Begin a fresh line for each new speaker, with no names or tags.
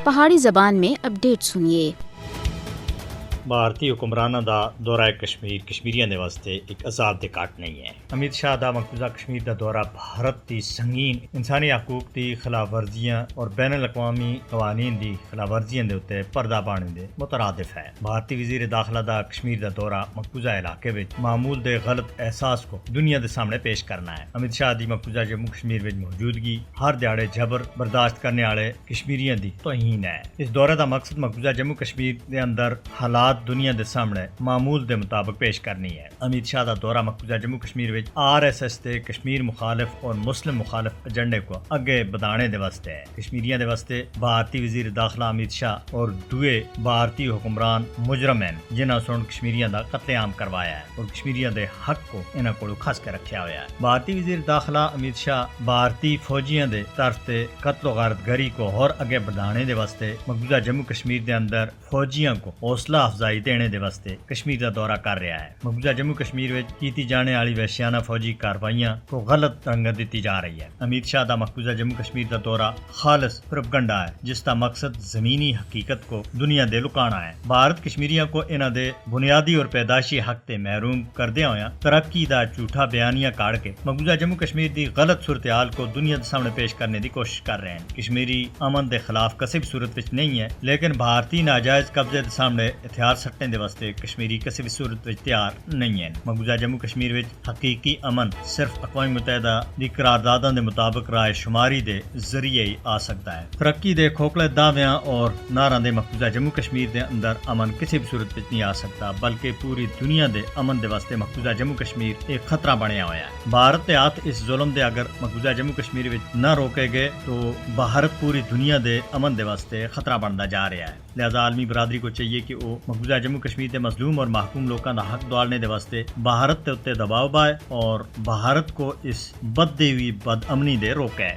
پہاڑی زبان میں اپڈیٹ سنیے۔
بھارتی حکمرانوں دا دورہ کشمیر کشمیریاں دے واسطے ایک عذاب دے کٹ نہیں ہے۔ امت شاہ دا مقبوضہ کشمیر دا دورہ بھارت دی سنگین انسانی حقوق دی خلاف ورزیاں اور بین الاقوامی قوانین دی خلاف ورزیاں دے اوتے پردہ پانے دے مترادف ہے۔ بھارتی وزیر داخلہ دا کشمیر دا دورہ مقبوضہ علاقے وچ معمول دے غلط احساس کو دنیا دے سامنے پیش کرنا ہے۔ امت شاہ دی مقبوضہ جموں کشمیر وچ موجودگی ہر دیہڑے جبر برداشت کرنے والے کشمیریاں دی توہین ہے۔ اس دورے دا مقصد مقبوضہ جموں کشمیر دے اندر حالات دنیا دے سامنے معمول دے مطابق پیش کرنی ہے۔ امت شاہ دا دورہ مقبوضہ جموں کشمیر وچ RSS تے کشمیر مخالف اور مسلم مخالف ایجنڈے کو اگے بدانے دے واسطے ہے۔ کشمیریاں دے واسطے بھارتی وزیر داخلہ امت شاہ اور دوئے بھارتی حکمران مجرم ہیں جنہاں سن کشمیریاں دا قتل عام کروایا ہے اور کشمیریاں دے حق کو انہاں کولوں کھس کے رکھیا ہوا ہے۔ بھارتی وزیر داخلہ امت شاہ بھارتی فوجیاں دے طرف تے قتل و غارت گری کو اور اگے بڑھانے دے واسطے مقبوضہ جموں کشمیر دے اندر فوجیاں کو حوصلہ افزائی دینے دے واسطے کشمیر دا دورہ کر رہا ہے۔ مقبوضہ جموں کشمیر وچ کیتی جانے والی وحشیانہ فوجی کاروائیاں کو غلط رنگت دیتی جا رہی ہے۔ امت شاہ دا مقبوضہ جموں کشمیر دا دورہ خالص پروپیگنڈا ہے جس دا مقصد زمینی حقیقت کو دنیا دے لکانا ہے۔ بھارت کشمیریاں کو انہاں دے بنیادی اور پیدائشی حق تے محروم کردیاں ہویاں ترقی دا جھوٹا بیانیہ کاڑ کے مقبوضہ جموں کشمیر دی غلط صورتحال کو دنیا دے سامنے پیش کرنے دی کوشش کر رہے ہیں۔ کشمیری امن دے خلاف کسی بھی صورت وچ نہیں ہے، لیکن بھارتی ناجائز قبضے دے سامنے ہتھیار سٹنے دے واسطے کشمیری کسی بھی صورت وچ تیار نہیں ہے۔ مقبوضہ جموں کشمیر وچ حقیقی امن صرف اقوام متحدہ دی قرارداداں دے مطابق رائے شماری دے ذریعے ہی آ سکتا ہے۔ ترقی دے کھوکھلے دعویاں اور نعروں دے مقبوضہ جموں کشمیر دے اندر امن کسی بھی صورت وچ نہیں آ سکتا، بلکہ پوری دنیا دے امن دے واسطے مقبوضہ جموں کشمیر ایک خطرہ بنیا ہوا ہے۔ بھارت دے ہاتھ اس ظلم دے اگر مقبوضہ جموں کشمیر وچ نہ روکے گئے تو بھارت پوری دنیا دے امن دے واسطے خطرہ بنتا جا رہا ہے۔ لہذا عالمی برادری کو چاہیے کہ وہ مقبوضہ جموں کشمیر دے مظلوم اور محکوم لوگوں کا حق دوالنے دے واسطے بھارت تے اتے دباؤ پائے اور بھارت کو اس بددی ہوئی بد امنی دے روکے۔